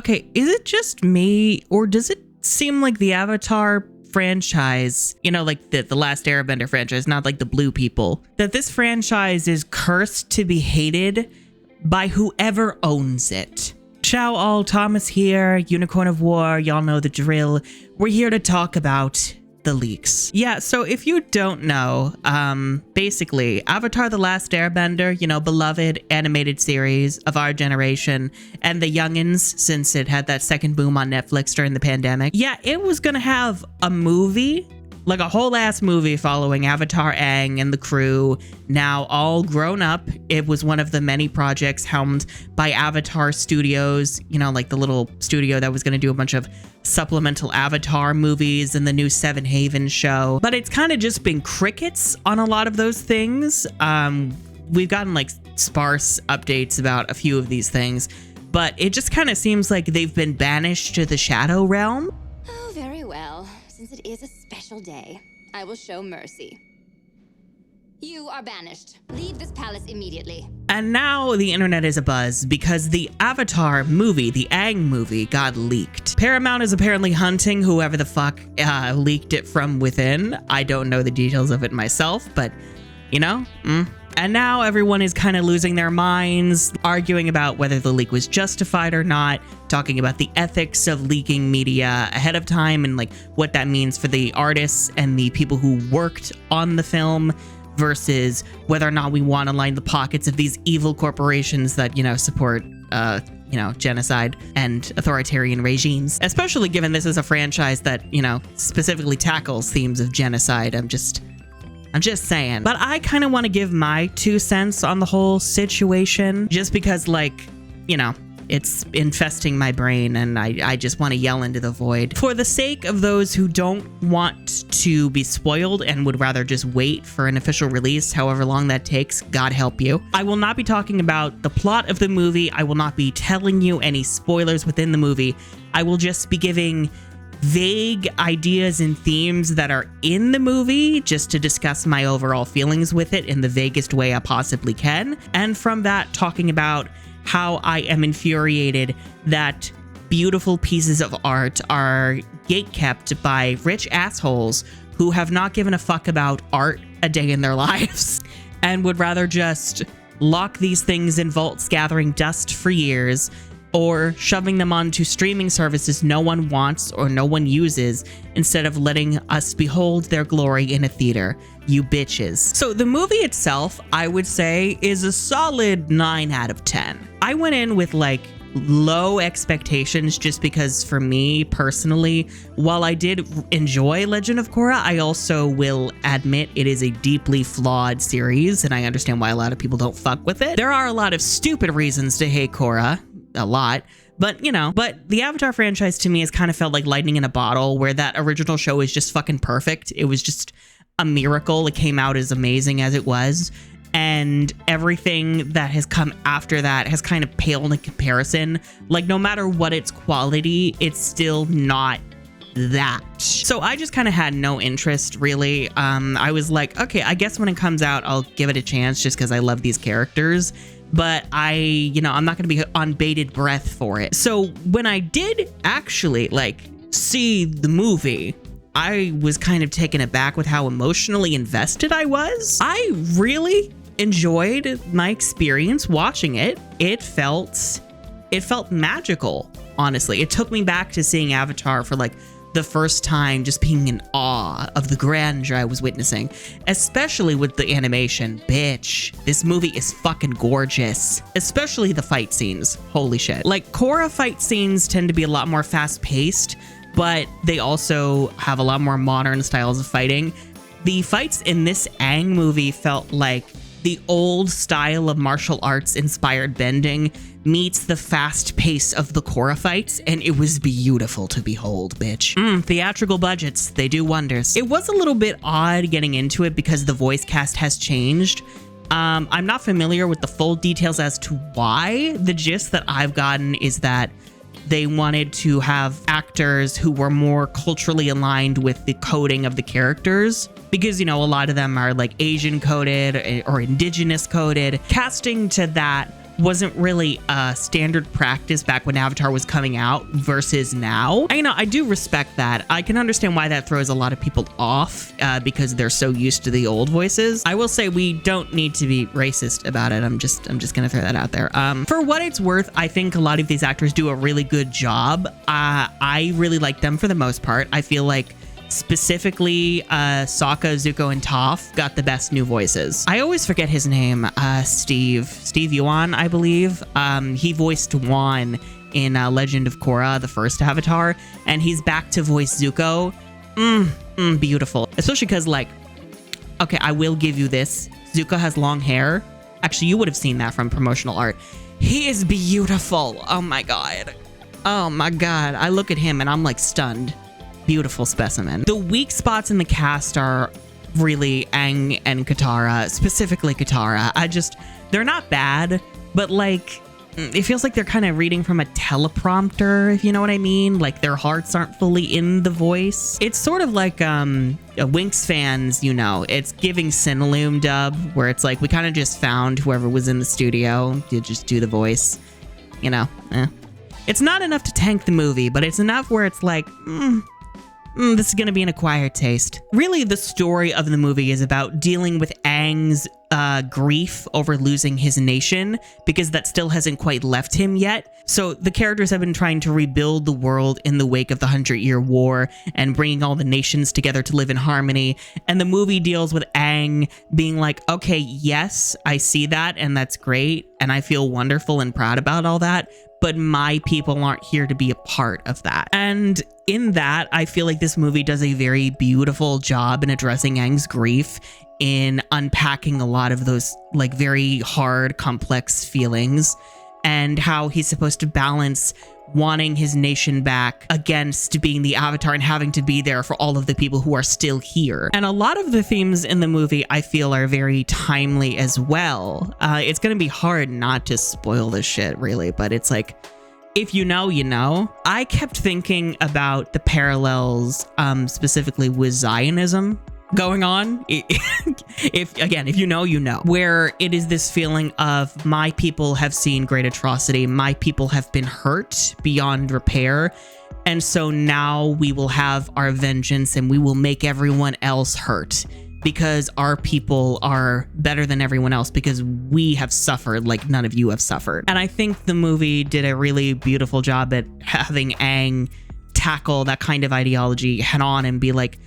okay, is it just me, or does it seem like the Avatar franchise, you know, like the Last Airbender franchise, not like the blue people, that this franchise is cursed to be hated by whoever owns it? Ciao all, Thomas here, Unicorn of War, y'all know the drill. We're here to talk about the leaks. Yeah, so if you don't know, basically Avatar The Last Airbender, you know, beloved animated series of our generation and the youngins, since it had that second boom on Netflix during the pandemic. Yeah, it was gonna have a movie, like a whole ass movie following Avatar Aang and the crew, now all grown up. It was one of the many projects helmed by Avatar Studios, you know, like the little studio that was going to do a bunch of supplemental Avatar movies and the new Seven Haven show. But it's kind of just been crickets on a lot of those things. We've gotten like sparse updates about a few of these things, but it just kind of seems like they've been banished to the Shadow Realm. Oh, very well. Since it is a special day, I will show mercy. You are banished. Leave this palace immediately. And now the internet is abuzz because the Avatar movie, the Aang movie, got leaked. Paramount is apparently hunting whoever the fuck leaked it from within. I don't know the details of it myself, but you know, And now everyone is kind of losing their minds, arguing about whether the leak was justified or not, talking about the ethics of leaking media ahead of time and like what that means for the artists and the people who worked on the film versus whether or not we want to line the pockets of these evil corporations that, you know, support, you know, genocide and authoritarian regimes, especially given this is a franchise that, you know, specifically tackles themes of genocide. I'm just saying. But I kind of want to give my 2 cents on the whole situation just because, like, you know, it's infesting my brain and I just want to yell into the void. For the sake of those who don't want to be spoiled and would rather just wait for an official release, however long that takes, God help you. I will not be talking about the plot of the movie. I will not be telling you any spoilers within the movie. I will just be giving vague ideas and themes that are in the movie just to discuss my overall feelings with it in the vaguest way I possibly can. And from that, talking about how I am infuriated that beautiful pieces of art are gatekept by rich assholes who have not given a fuck about art a day in their lives and would rather just lock these things in vaults gathering dust for years, or shoving them onto streaming services no one wants or no one uses, instead of letting us behold their glory in a theater. You bitches. So the movie itself, I would say, is a solid 9 out of 10. I went in with like low expectations just because for me personally, while I did enjoy Legend of Korra, I also will admit it is a deeply flawed series and I understand why a lot of people don't fuck with it. There are a lot of stupid reasons to hate Korra. A lot, but you know, but the Avatar franchise to me has kind of felt like lightning in a bottle, where that original show is just fucking perfect. It was just a miracle. It came out as amazing as it was, and everything that has come after that has kind of paled in comparison. Like, no matter what its quality, it's still not that. So I just kind of had no interest, really. I was like, okay, I guess when it comes out, I'll give it a chance just because I love these characters. But I'm not going to be on bated breath for it. So when I did actually like see the movie, I was kind of taken aback with how emotionally invested I was. I really enjoyed my experience watching it. It felt magical, honestly. It took me back to seeing Avatar for like the first time, just being in awe of the grandeur I was witnessing, especially with the animation. Bitch, this movie is fucking gorgeous, especially the fight scenes. Holy shit. Like, Korra fight scenes tend to be a lot more fast-paced, but they also have a lot more modern styles of fighting. The fights in this Aang movie felt like the old style of martial arts inspired bending meets the fast pace of the Korra fights, and it was beautiful to behold, bitch. Theatrical budgets, they do wonders. It was a little bit odd getting into it because the voice cast has changed. I'm not familiar with the full details as to why. The gist that I've gotten is that they wanted to have actors who were more culturally aligned with the coding of the characters, because, you know, a lot of them are like Asian coded or indigenous coded. Casting to that wasn't really a standard practice back when Avatar was coming out versus now. I do respect that. I can understand why that throws a lot of people off because they're so used to the old voices. I will say we don't need to be racist about it. I'm just gonna throw that out there. For what it's worth, I think a lot of these actors do a really good job. I really like them for the most part. I feel like specifically Sokka, Zuko, and Toph got the best new voices. I always forget his name. Steve Yuan, I believe. He voiced Wan in Legend of Korra, the first Avatar, and he's back to voice Zuko. Beautiful. Especially because, like, okay, I will give you this. Zuko has long hair. Actually, you would have seen that from promotional art. He is beautiful. Oh my god. Oh my god. I look at him and I'm like stunned. Beautiful specimen. The weak spots in the cast are really Aang and Katara, specifically Katara. They're not bad, but like, it feels like they're kind of reading from a teleprompter, if you know what I mean. Like their hearts aren't fully in the voice. It's sort of like Winx fans, it's giving Cinelume dub, where it's like we kind of just found whoever was in the studio to just do the voice, It's not enough to tank the movie, but it's enough where it's like, this is going to be an acquired taste. Really, the story of the movie is about dealing with Aang's grief over losing his nation, because that still hasn't quite left him yet. So the characters have been trying to rebuild the world in the wake of the 100-Year War and bringing all the nations together to live in harmony. And the movie deals with Aang being like, okay, yes, I see that, and that's great, and I feel wonderful and proud about all that, but my people aren't here to be a part of that. And in that, I feel like this movie does a very beautiful job in addressing Aang's grief, in unpacking a lot of those like very hard, complex feelings, and how he's supposed to balance wanting his nation back against being the Avatar and having to be there for all of the people who are still here. And a lot of the themes in the movie I feel are very timely as well. It's gonna be hard not to spoil this shit, really, but it's like, if you know, you know. I kept thinking about the parallels, specifically with Zionism going on. If you know, you know, where it is this feeling of my people have seen great atrocity, my people have been hurt beyond repair, and so now we will have our vengeance and we will make everyone else hurt because our people are better than everyone else because we have suffered like none of you have suffered. And I think the movie did a really beautiful job at having Aang tackle that kind of ideology head on and be like,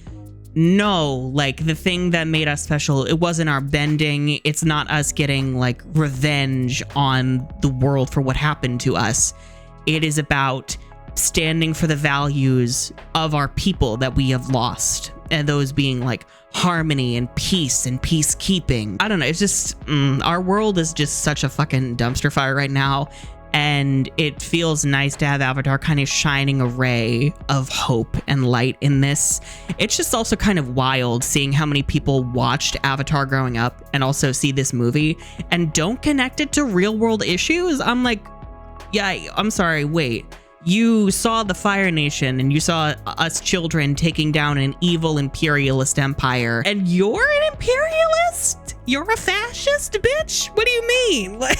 no, like the thing that made us special, it wasn't our bending. It's not us getting like revenge on the world for what happened to us. It is about standing for the values of our people that we have lost. And those being like harmony and peace and peacekeeping. I don't know. It's just, our world is just such a fucking dumpster fire right now. And it feels nice to have Avatar kind of shining a ray of hope and light in this. It's just also kind of wild seeing how many people watched Avatar growing up and also see this movie and don't connect it to real world issues. I'm like, yeah, I'm sorry, wait. You saw the Fire Nation and you saw us children taking down an evil imperialist empire, and you're an imperialist? You're a fascist, bitch? What do you mean? Like,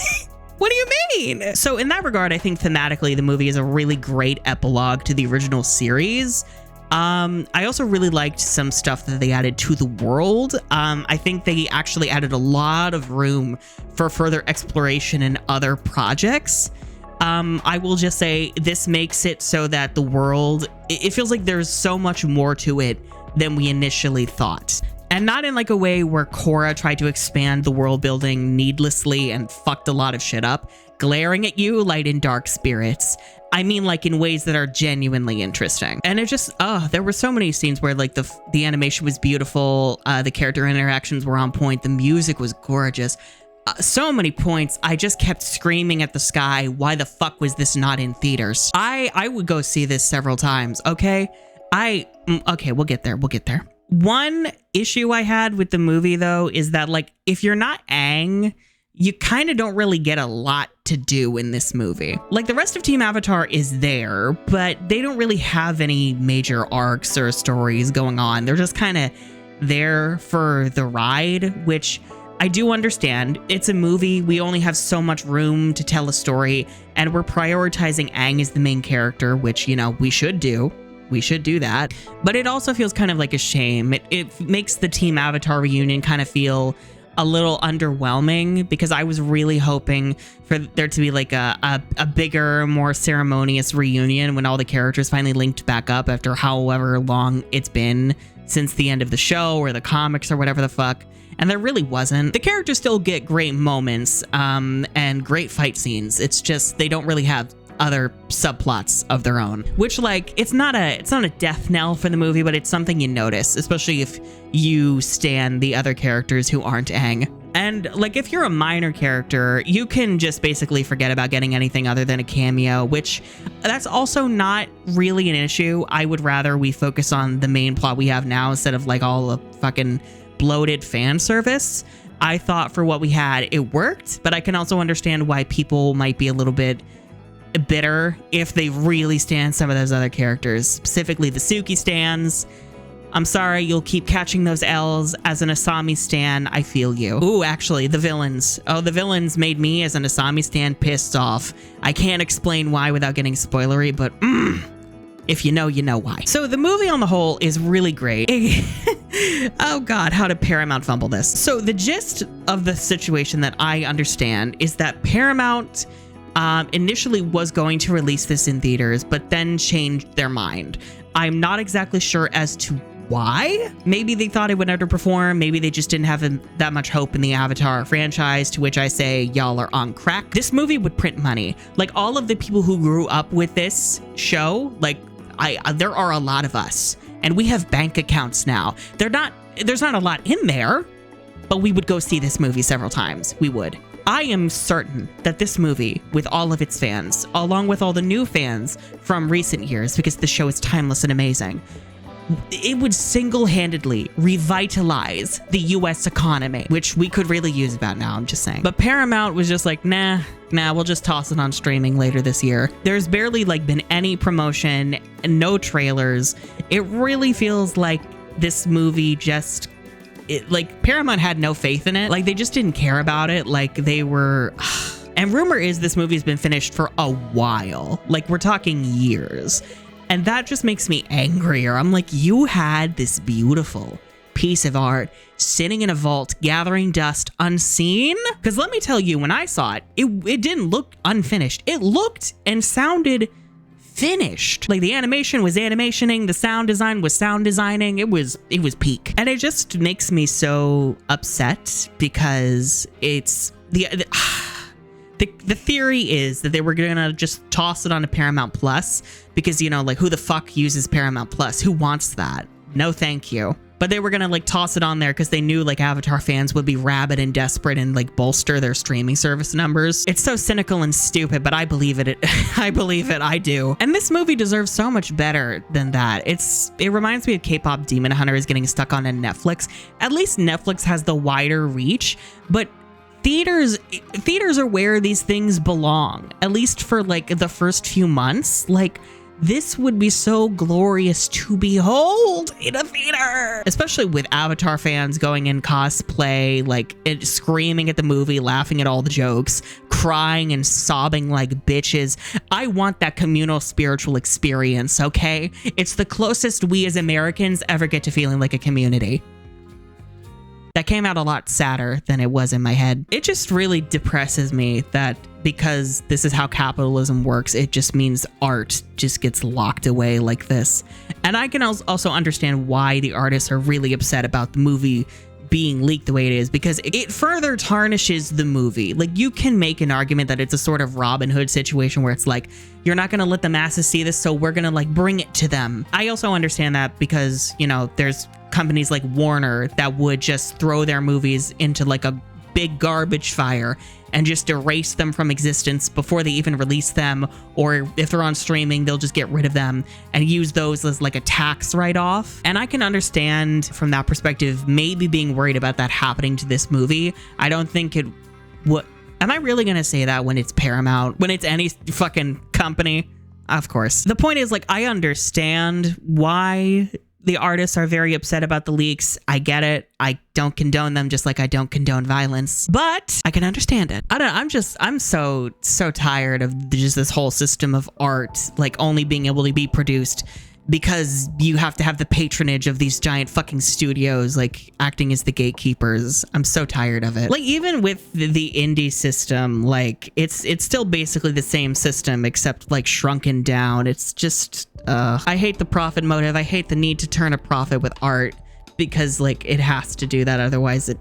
what do you mean? So in that regard, I think thematically the movie is a really great epilogue to the original series. I also really liked some stuff that they added to the world. I think they actually added a lot of room for further exploration in other projects. I will just say this makes it so that the world, it feels like there's so much more to it than we initially thought. And not in like a way where Korra tried to expand the world building needlessly and fucked a lot of shit up, glaring at you light and dark spirits. I mean like in ways that are genuinely interesting. And it just, there were so many scenes where like the animation was beautiful, the character interactions were on point, the music was gorgeous. So many points, I just kept screaming at the sky, why the fuck was this not in theaters? I would go see this several times, okay? Okay, we'll get there. One issue I had with the movie, though, is that, like, if you're not Aang, you kind of don't really get a lot to do in this movie. Like, the rest of Team Avatar is there, but they don't really have any major arcs or stories going on. They're just kind of there for the ride, which I do understand it's a movie. We only have so much room to tell a story, and we're prioritizing Aang as the main character, which, you know, we should do. We should do that. But it also feels kind of like a shame. It makes the Team Avatar reunion kind of feel a little underwhelming, because I was really hoping for there to be like a bigger, more ceremonious reunion when all the characters finally linked back up after however long it's been since the end of the show or the comics or whatever the fuck. And there really wasn't. The characters still get great moments and great fight scenes. It's just they don't really have other subplots of their own, which, like, it's not a death knell for the movie, but it's something you notice, especially if you stan the other characters who aren't Aang. And like, if you're a minor character, you can just basically forget about getting anything other than a cameo, which that's also not really an issue. I would rather we focus on the main plot we have now instead of like all the fucking bloated fan service. I thought for what we had, it worked, but I can also understand why people might be a little bit bitter if they really stan some of those other characters, specifically the Suki stans. I'm sorry, you'll keep catching those L's. As an Asami stan, I feel you. Ooh, actually, the villains. Oh, the villains made me, as an Asami stan, pissed off. I can't explain why without getting spoilery, but if you know, you know why. So the movie on the whole is really great. Oh God, how did Paramount fumble this? So the gist of the situation that I understand is that Paramount initially was going to release this in theaters, but then changed their mind. I'm not exactly sure as to why. Maybe they thought it would underperform. Maybe they just didn't have that much hope in the Avatar franchise, to which I say, y'all are on crack. This movie would print money. Like, all of the people who grew up with this show, like, there are a lot of us, and we have bank accounts now. There's not a lot in there, but we would go see this movie several times. We would. I am certain that this movie, with all of its fans, along with all the new fans from recent years, because the show is timeless and amazing, it would single-handedly revitalize the US economy, which we could really use about now, I'm just saying. But Paramount was just like, nah, we'll just toss it on streaming later this year. There's barely like been any promotion and no trailers. It really feels like this movie just... like, Paramount had no faith in it. Like, they just didn't care about it. Like, they were... And rumor is this movie's been finished for a while. Like, we're talking years. And that just makes me angrier. I'm like, you had this beautiful piece of art sitting in a vault, gathering dust unseen? Because let me tell you, when I saw it, it didn't look unfinished. It looked and sounded finished. Like, the animation was animationing, the sound design was sound designing. It was peak. And it just makes me so upset, because it's the theory is that they were gonna just toss it on to Paramount Plus, because, you know, like, who the fuck uses Paramount Plus? Who wants that? No thank you. But they were gonna like toss it on there because they knew like Avatar fans would be rabid and desperate and like bolster their streaming service numbers. It's so cynical and stupid, but I believe it. I believe it. I do. And this movie deserves so much better than that. It reminds me of K-pop Demon Hunters getting stuck on a Netflix. At least Netflix has the wider reach, but theaters are where these things belong. At least for like the first few months. Like, this would be so glorious to behold in a theater, especially with Avatar fans going in cosplay, like screaming at the movie, laughing at all the jokes, crying and sobbing like bitches. I want that communal spiritual experience, okay? It's the closest we as Americans ever get to feeling like a community. That came out a lot sadder than it was in my head. It just really depresses me that because this is how capitalism works, it just means art just gets locked away like this. And I can also understand why the artists are really upset about the movie being leaked the way it is, because it further tarnishes the movie. Like, you can make an argument that it's a sort of Robin Hood situation where it's like, you're not going to let the masses see this, so we're going to like bring it to them. I also understand that because, you know, there's companies like Warner that would just throw their movies into like a big garbage fire and just erase them from existence before they even release them, or if they're on streaming, they'll just get rid of them and use those as like a tax write-off. And I can understand from that perspective maybe being worried about that happening to this movie. I don't think it would. Am I really gonna say that when it's Paramount, when it's any fucking company? Of course. The point is, like, I understand why the artists are very upset about the leaks. I get it. I don't condone them, just like I don't condone violence, but I can understand it. I don't know. I'm so tired of just this whole system of art, like only being able to be produced because you have to have the patronage of these giant fucking studios, like acting as the gatekeepers. I'm so tired of it. Like even with the indie system, like it's still basically the same system except like shrunken down. It's just, I hate the profit motive. I hate the need to turn a profit with art because like it has to do that. Otherwise it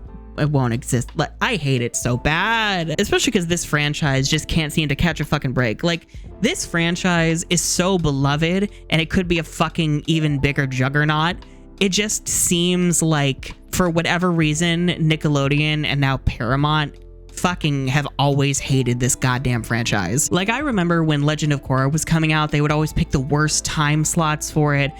won't exist. Like I hate it so bad, especially because this franchise just can't seem to catch a fucking break. Like this franchise is so beloved and it could be a fucking even bigger juggernaut. It just seems like for whatever reason, Nickelodeon and now Paramount fucking have always hated this goddamn franchise. Like I remember when Legend of Korra was coming out, they would always pick the worst time slots for it.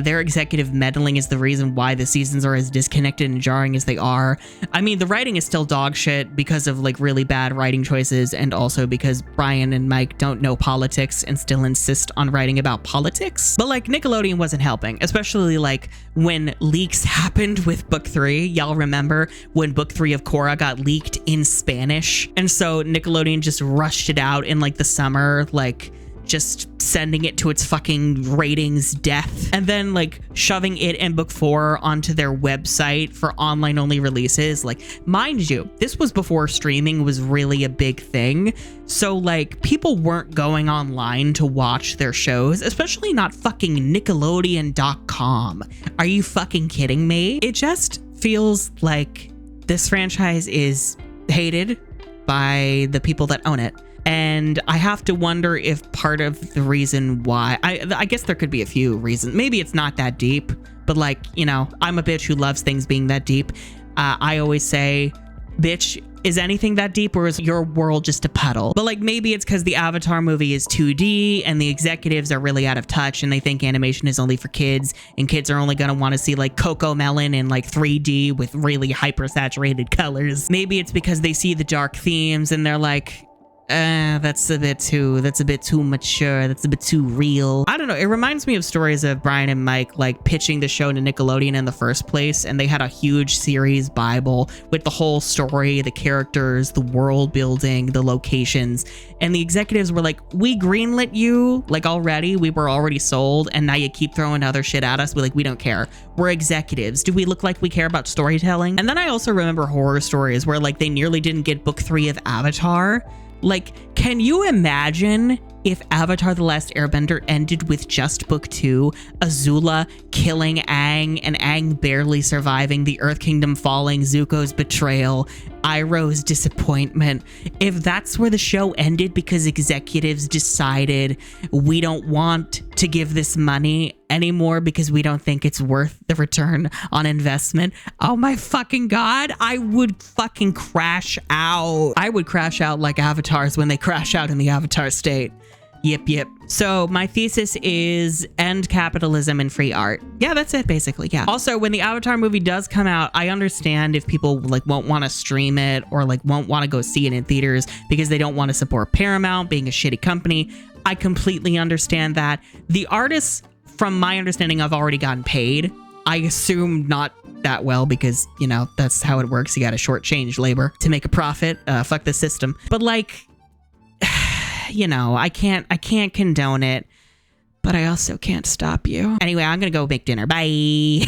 Their executive meddling is the reason why the seasons are as disconnected and jarring as they are. I mean, the writing is still dog shit because of like really bad writing choices and also because Brian and Mike don't know politics and still insist on writing about politics. But like Nickelodeon wasn't helping, especially like when leaks happened with book 3. Y'all remember when book 3 of Korra got leaked in Spanish? And so Nickelodeon just rushed it out in like the summer, like just sending it to its fucking ratings death and then like shoving it and book 4 onto their website for online only releases. Like, mind you, this was before streaming was really a big thing. So like people weren't going online to watch their shows, especially not fucking Nickelodeon.com. Are you fucking kidding me? It just feels like this franchise is hated by the people that own it. And I have to wonder if part of the reason why, I guess there could be a few reasons. Maybe it's not that deep, but like, you know, I'm a bitch who loves things being that deep. I always say, bitch, is anything that deep or is your world just a puddle? But like maybe it's because the Avatar movie is 2D and the executives are really out of touch and they think animation is only for kids and kids are only going to want to see like Coco Melon in like 3D with really hyper saturated colors. Maybe it's because they see the dark themes and they're like, that's a bit too mature. That's a bit too real. I don't know. It reminds me of stories of Brian and Mike like pitching the show to Nickelodeon in the first place. And they had a huge series Bible with the whole story, the characters, the world building, the locations. And the executives were like, we greenlit you like already. We were already sold. And now you keep throwing other shit at us. We're like, we don't care. We're executives. Do we look like we care about storytelling? And then I also remember horror stories where like they nearly didn't get book 3 of Avatar. Like, can you imagine if Avatar The Last Airbender ended with just book 2, Azula killing Aang and Aang barely surviving, the Earth Kingdom falling, Zuko's betrayal, Iroh's disappointment? If that's where the show ended because executives decided we don't want to give this money anymore because we don't think it's worth the return on investment, oh my fucking god, I would fucking crash out. I would crash out like avatars when they crash out in the Avatar state. Yep. So my thesis is end capitalism and free art. Yeah, that's it basically. Yeah. Also, when the Avatar movie does come out, I understand if people like won't want to stream it or like won't want to go see it in theaters because they don't want to support Paramount being a shitty company. I completely understand that. The artists, from my understanding, have already gotten paid. I assume not that well because, you know, that's how it works. You got to shortchange labor to make a profit. Fuck the system. But like, you know, I can't condone it, but I also can't stop you. Anyway, I'm gonna go make dinner. Bye.